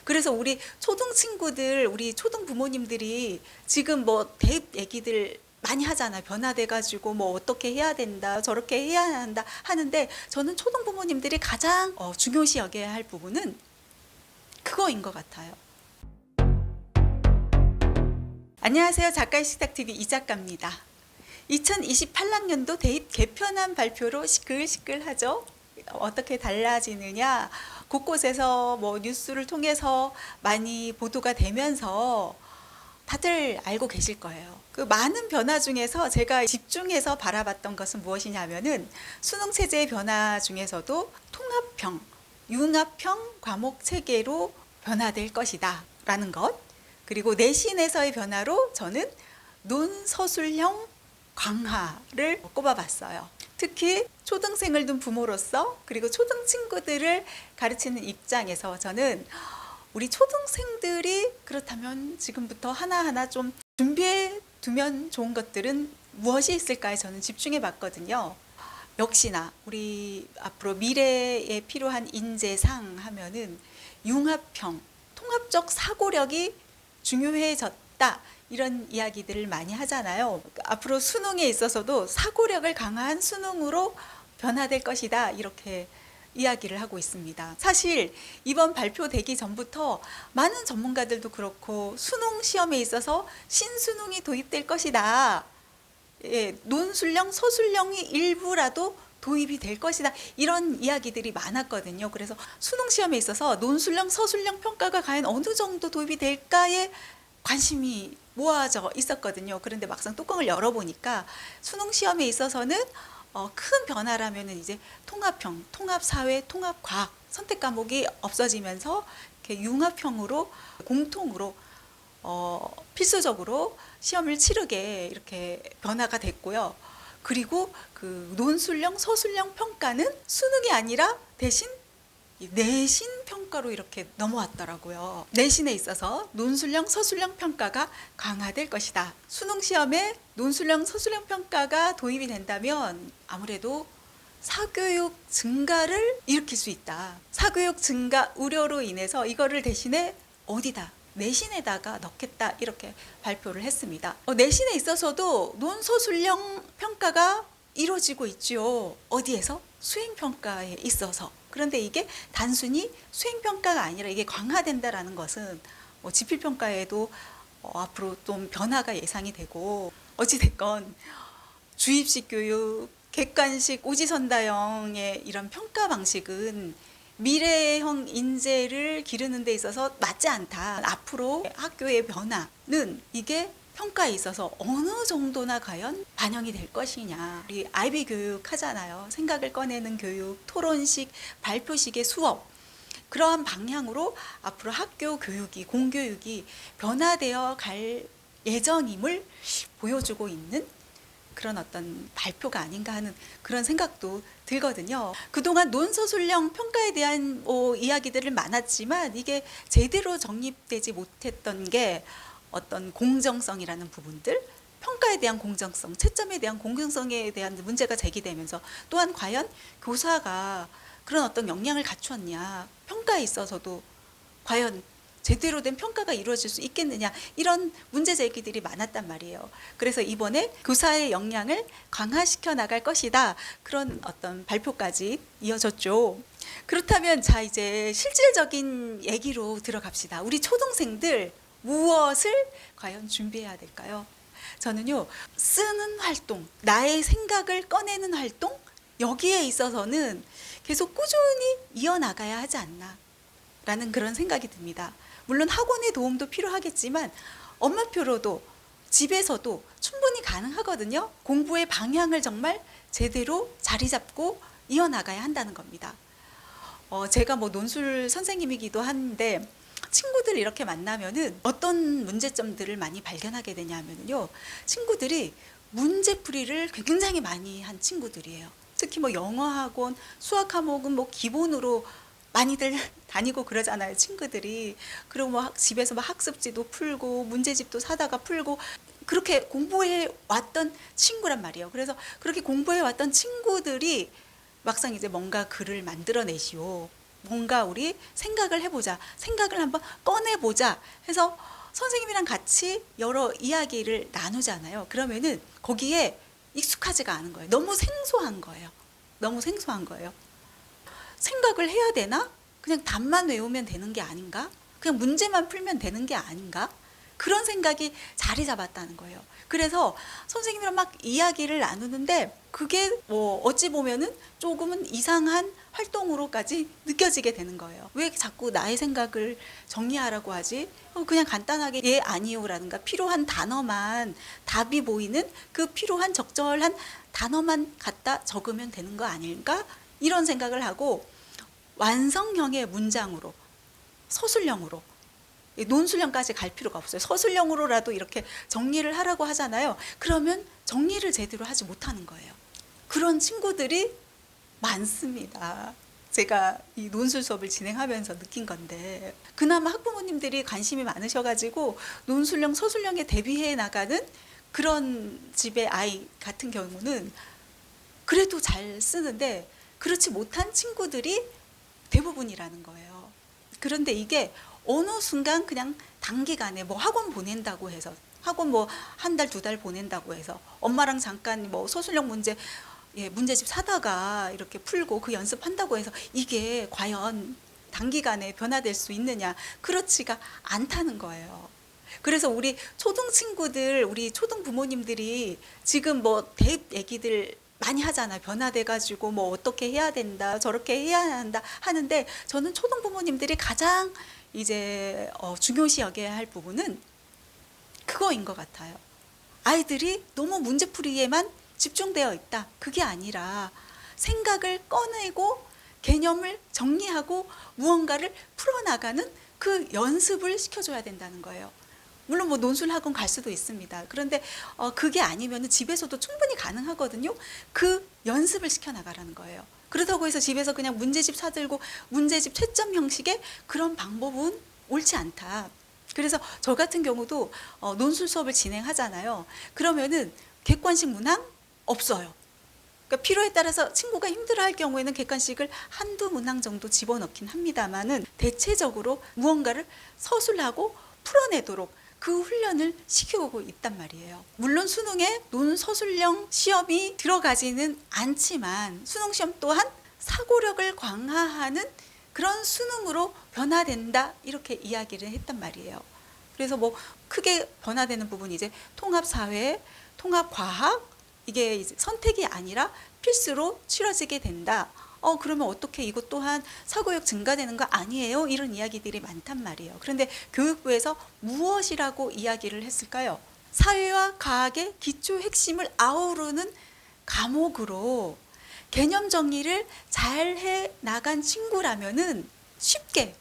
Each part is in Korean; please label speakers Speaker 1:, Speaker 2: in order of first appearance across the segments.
Speaker 1: 그래서 우리 초등 친구들, 우리 초등 부모님들이 지금 뭐 대입 얘기들 많이 하잖아요. 변화돼가지고 뭐 어떻게 해야 된다, 저렇게 해야 한다 하는데 저는 초등 부모님들이 가장 중요시 여겨야 할 부분은 그거인 것 같아요. 안녕하세요. 작가의 식탁TV 이작가입니다. 2028학년도 대입 개편안 발표로 시끌시끌하죠. 어떻게 달라지느냐, 곳곳에서 뭐 뉴스를 통해서 많이 보도가 되면서 다들 알고 계실 거예요. 그 많은 변화 중에서 제가 집중해서 바라봤던 것은 무엇이냐면은 수능 체제의 변화 중에서도 통합형, 융합형 과목 체계로 변화될 것이다 라는 것, 그리고 내신에서의 변화로 저는 논서술형 강화를 꼽아봤어요. 특히 초등생을 둔 부모로서, 그리고 초등 친구들을 가르치는 입장에서 저는 우리 초등생들이 그렇다면 지금부터 하나하나 좀 준비해 두면 좋은 것들은 무엇이 있을까에 저는 집중해 봤거든요. 역시나 우리 앞으로 미래에 필요한 인재상 하면은 융합형, 통합적 사고력이 중요해졌다, 이런 이야기들을 많이 하잖아요. 앞으로 수능에 있어서도 사고력을 강화한 수능으로 변화될 것이다, 이렇게 이야기를 하고 있습니다. 사실 이번 발표되기 전부터 많은 전문가들도 그렇고 수능 시험에 있어서 신수능이 도입될 것이다, 논술형, 서술형이 일부라도 도입이 될 것이다, 이런 이야기들이 많았거든요. 그래서 수능 시험에 있어서 논술형, 서술형 평가가 과연 어느 정도 도입이 될까에 관심이 모아져 있었거든요. 그런데 막상 뚜껑을 열어보니까 수능 시험에 있어서는 큰 변화라면 이제 통합형, 통합사회, 통합과학 선택 과목이 없어지면서 이렇게 융합형으로 공통으로 필수적으로 시험을 치르게 이렇게 변화가 됐고요. 그리고 그 논술형, 서술형 평가는 수능이 아니라 대신 내신 평가로 이렇게 넘어왔더라고요. 내신에 있어서 논술형, 서술형 평가가 강화될 것이다. 수능 시험에 논술형, 서술형 평가가 도입이 된다면 아무래도 사교육 증가를 일으킬 수 있다. 사교육 증가 우려로 인해서 이거를 대신에 어디다? 내신에다가 넣겠다, 이렇게 발표를 했습니다. 내신에 있어서도 논서술형 평가가 이루어지고 있죠. 어디에서? 수행평가에 있어서. 그런데 이게 단순히 수행평가가 아니라 이게 강화된다라는 것은 지필평가에도 앞으로 좀 변화가 예상이 되고, 어찌됐건 주입식 교육, 객관식 오지선다형의 이런 평가 방식은 미래형 인재를 기르는 데 있어서 맞지 않다. 앞으로 학교의 변화는 이게 평가에 있어서 어느 정도나 과연 반영이 될 것이냐. 우리 아이비 교육 하잖아요. 생각을 꺼내는 교육, 토론식, 발표식의 수업. 그러한 방향으로 앞으로 학교 교육이, 공교육이 변화되어 갈 예정임을 보여주고 있는 그런 어떤 발표가 아닌가 하는 그런 생각도 들거든요. 그동안 논서술형 평가에 대한 이야기들을 많았지만 이게 제대로 정립되지 못했던 게 어떤 공정성이라는 부분들, 평가에 대한 공정성, 채점에 대한 공정성에 대한 문제가 제기되면서, 또한 과연 교사가 그런 어떤 역량을 갖추었냐, 평가에 있어서도 과연 제대로 된 평가가 이루어질 수 있겠느냐, 이런 문제 제기들이 많았단 말이에요. 그래서 이번에 교사의 역량을 강화시켜 나갈 것이다, 그런 어떤 발표까지 이어졌죠. 그렇다면 자, 이제 실질적인 얘기로 들어갑시다. 우리 초등생들 무엇을 과연 준비해야 될까요? 저는요, 쓰는 활동, 나의 생각을 꺼내는 활동, 여기에 있어서는 계속 꾸준히 이어나가야 하지 않나 라는 그런 생각이 듭니다. 물론 학원의 도움도 필요하겠지만 엄마표로도 집에서도 충분히 가능하거든요. 공부의 방향을 정말 제대로 자리 잡고 이어나가야 한다는 겁니다. 제가 뭐 논술 선생님이기도 한데 친구들 이렇게 만나면은 어떤 문제점들을 많이 발견하게 되냐면요, 친구들이 문제풀이를 굉장히 많이 한 친구들이에요. 특히 뭐 영어 학원, 수학 과목은 뭐 기본으로 많이들 다니고 그러잖아요, 친구들이. 그리고 뭐 집에서 막 학습지도 풀고 문제집도 사다가 풀고 그렇게 공부해 왔던 친구란 말이에요. 그래서 그렇게 공부해 왔던 친구들이 막상 이제 뭔가 글을 만들어내시오, 뭔가 우리 생각을 해보자, 생각을 한번 꺼내보자 해서 선생님이랑 같이 여러 이야기를 나누잖아요. 그러면은 거기에 익숙하지가 않은 거예요. 너무 생소한 거예요. 너무 생소한 거예요. 생각을 해야 되나? 그냥 답만 외우면 되는 게 아닌가? 그냥 문제만 풀면 되는 게 아닌가? 그런 생각이 자리 잡았다는 거예요. 그래서 선생님이랑 막 이야기를 나누는데 그게 뭐 어찌 보면은 조금은 이상한 활동으로까지 느껴지게 되는 거예요. 왜 자꾸 나의 생각을 정리하라고 하지? 그냥 간단하게 예, 아니요라든가 필요한 단어만 답이 보이는 그 필요한 적절한 단어만 갖다 적으면 되는 거 아닐까? 이런 생각을 하고 완성형의 문장으로 서술형으로 논술형까지 갈 필요가 없어요. 서술형으로라도 이렇게 정리를 하라고 하잖아요. 그러면 정리를 제대로 하지 못하는 거예요. 그런 친구들이 많습니다. 제가 이 논술 수업을 진행하면서 느낀 건데 그나마 학부모님들이 관심이 많으셔가지고 논술형, 서술형에 대비해 나가는 그런 집의 아이 같은 경우는 그래도 잘 쓰는데 그렇지 못한 친구들이 대부분이라는 거예요. 그런데 이게 어느 순간 그냥 단기간에 뭐 학원 보낸다고 해서 학원 뭐 한 달, 두 달 보낸다고 해서 엄마랑 잠깐 뭐 서술형 문제 예, 문제집 사다가 이렇게 풀고 그 연습한다고 해서 이게 과연 단기간에 변화될 수 있느냐? 그렇지가 않다는 거예요. 그래서 우리 초등 친구들, 우리 초등 부모님들이 지금 뭐 대입 얘기들 많이 하잖아요. 변화돼가지고 뭐 어떻게 해야 된다, 저렇게 해야 한다 하는데 저는 초등 부모님들이 가장 이제 중요시 여겨야 할 부분은 그거인 것 같아요. 아이들이 너무 문제풀이에만 집중되어 있다. 그게 아니라 생각을 꺼내고 개념을 정리하고 무언가를 풀어나가는 그 연습을 시켜줘야 된다는 거예요. 물론 뭐 논술 학원 갈 수도 있습니다. 그런데 그게 아니면 집에서도 충분히 가능하거든요. 그 연습을 시켜나가라는 거예요. 그렇다고 해서 집에서 그냥 문제집 사들고 문제집 채점 형식의 그런 방법은 옳지 않다. 그래서 저 같은 경우도 논술 수업을 진행하잖아요. 그러면은 객관식 문항 없어요. 그러니까 필요에 따라서 친구가 힘들어할 경우에는 객관식을 한두 문항 정도 집어넣긴 합니다만은 대체적으로 무언가를 서술하고 풀어내도록 그 훈련을 시키고 있단 말이에요. 물론 수능에 논서술형 시험이 들어가지는 않지만 수능 시험 또한 사고력을 강화하는 그런 수능으로 변화된다 이렇게 이야기를 했단 말이에요. 그래서 뭐 크게 변화되는 부분이 이제 통합사회, 통합과학 이게 이제 선택이 아니라 필수로 치러지게 된다. 그러면 어떻게 이것 또한 사고력 증가되는 거 아니에요? 이런 이야기들이 많단 말이에요. 그런데 교육부에서 무엇이라고 이야기를 했을까요? 사회와 과학의 기초 핵심을 아우르는 과목으로 개념 정리를 잘 해 나간 친구라면은 쉽게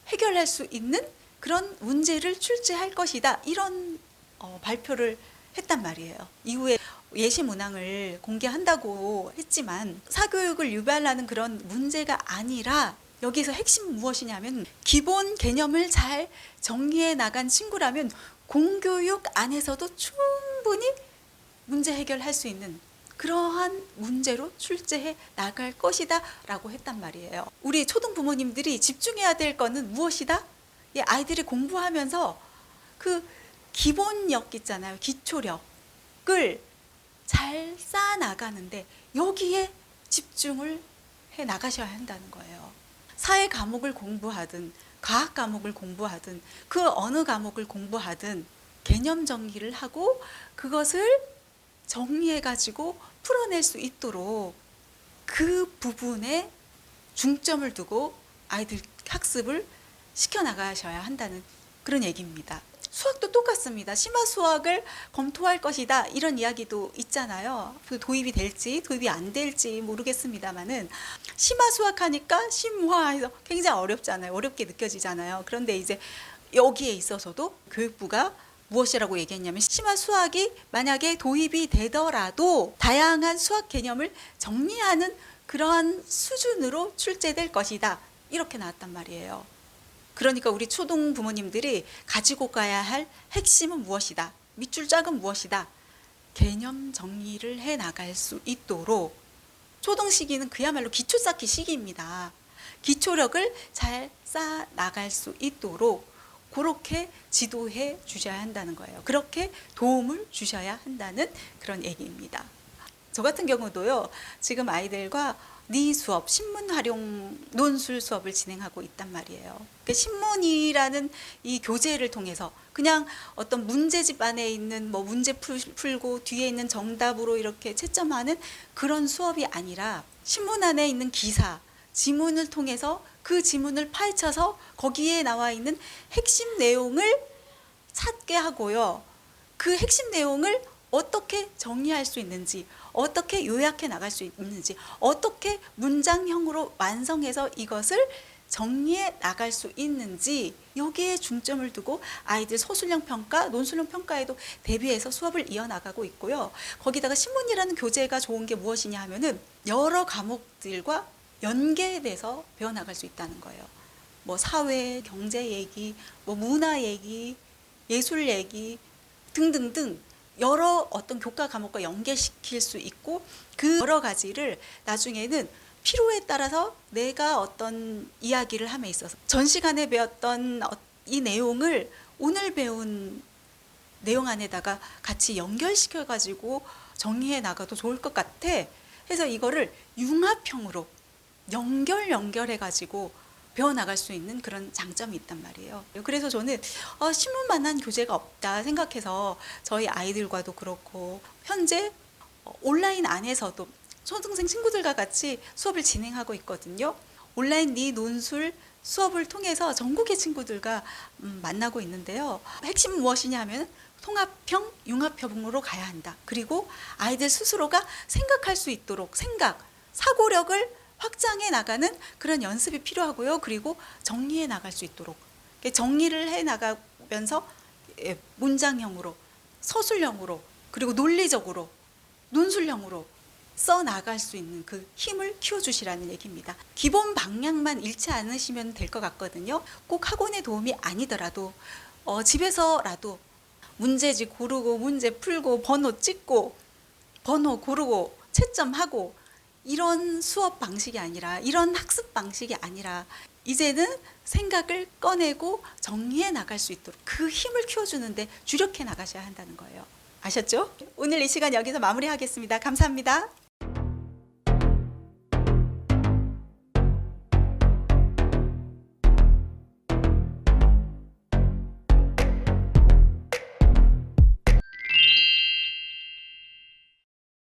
Speaker 1: 해결할 수 있는 그런 문제를 출제할 것이다. 이런 발표를 했단 말이에요. 이후에 예시 문항을 공개한다고 했지만 사교육을 유발하는 그런 문제가 아니라 여기서 핵심은 무엇이냐면 기본 개념을 잘 정리해 나간 친구라면 공교육 안에서도 충분히 문제 해결할 수 있는 그러한 문제로 출제해 나갈 것이다 라고 했단 말이에요. 우리 초등 부모님들이 집중해야 될 거는 무엇이다? 아이들이 공부하면서 그 기본력 있잖아요. 기초력을 잘 쌓아나가는데 여기에 집중을 해 나가셔야 한다는 거예요. 사회 과목을 공부하든 과학 과목을 공부하든 그 어느 과목을 공부하든 개념 정리를 하고 그것을 정리해가지고 풀어낼 수 있도록 그 부분에 중점을 두고 아이들 학습을 시켜나가셔야 한다는 그런 얘기입니다. 수학도 똑같습니다. 심화 수학을 검토할 것이다 이런 이야기도 있잖아요. 도입이 될지 도입이 안 될지 모르겠습니다만은 심화 수학하니까 심화해서 굉장히 어렵잖아요. 어렵게 느껴지잖아요. 그런데 이제 여기에 있어서도 교육부가 무엇이라고 얘기했냐면 심화 수학이 만약에 도입이 되더라도 다양한 수학 개념을 정리하는 그러한 수준으로 출제될 것이다. 이렇게 나왔단 말이에요. 그러니까 우리 초등 부모님들이 가지고 가야 할 핵심은 무엇이다. 밑줄 짝은 무엇이다. 개념 정리를 해 나갈 수 있도록 초등 시기는 그야말로 기초 쌓기 시기입니다. 기초력을 잘 쌓아 나갈 수 있도록 그렇게 지도해 주셔야 한다는 거예요. 그렇게 도움을 주셔야 한다는 그런 얘기입니다. 저 같은 경우도요, 지금 아이들과 네 수업, 신문 활용 논술 수업을 진행하고 있단 말이에요. 신문이라는 이 교재를 통해서 그냥 어떤 문제집 안에 있는 뭐 문제 풀고 뒤에 있는 정답으로 이렇게 채점하는 그런 수업이 아니라 신문 안에 있는 기사, 지문을 통해서 그 지문을 파헤쳐서 거기에 나와 있는 핵심 내용을 찾게 하고요. 그 핵심 내용을 어떻게 정리할 수 있는지, 어떻게 요약해 나갈 수 있는지, 어떻게 문장형으로 완성해서 이것을 정리해 나갈 수 있는지, 여기에 중점을 두고 아이들 서술형 평가, 논술형 평가에도 대비해서 수업을 이어나가고 있고요. 거기다가 신문이라는 교재가 좋은 게 무엇이냐 하면은 여러 과목들과 연계돼서 배워나갈 수 있다는 거예요. 뭐 사회, 경제 얘기, 뭐 문화 얘기, 예술 얘기 등등등 여러 어떤 교과 과목과 연계시킬 수 있고, 그 여러 가지를 나중에는 필요에 따라서 내가 어떤 이야기를 함에 있어서 전 시간에 배웠던 이 내용을 오늘 배운 내용 안에다가 같이 연결시켜 가지고 정리해 나가도 좋을 것 같아. 해서 이거를 융합형으로 연결해 가지고 배워나갈 수 있는 그런 장점이 있단 말이에요. 그래서 저는 신문만한 교재가 없다 생각해서 저희 아이들과도 그렇고 현재 온라인 안에서도 초등생 친구들과 같이 수업을 진행하고 있거든요. 온라인 네 논술 수업을 통해서 전국의 친구들과 만나고 있는데요. 핵심은 무엇이냐 하면 통합형, 융합형으로 가야 한다. 그리고 아이들 스스로가 생각할 수 있도록 사고력을 확장해 나가는 그런 연습이 필요하고요. 그리고 정리해 나갈 수 있도록 정리를 해 나가면서 문장형으로, 서술형으로, 그리고 논리적으로, 논술형으로 써 나갈 수 있는 그 힘을 키워주시라는 얘기입니다. 기본 방향만 잃지 않으시면 될 것 같거든요. 꼭 학원의 도움이 아니더라도 집에서라도 문제집 고르고 문제 풀고 번호 찍고 번호 고르고 채점하고 이런 수업 방식이 아니라, 이런 학습 방식이 아니라 이제는 생각을 꺼내고 정리해 나갈 수 있도록 그 힘을 키워주는데 주력해 나가셔야 한다는 거예요. 아셨죠? 오늘 이 시간 여기서 마무리하겠습니다. 감사합니다.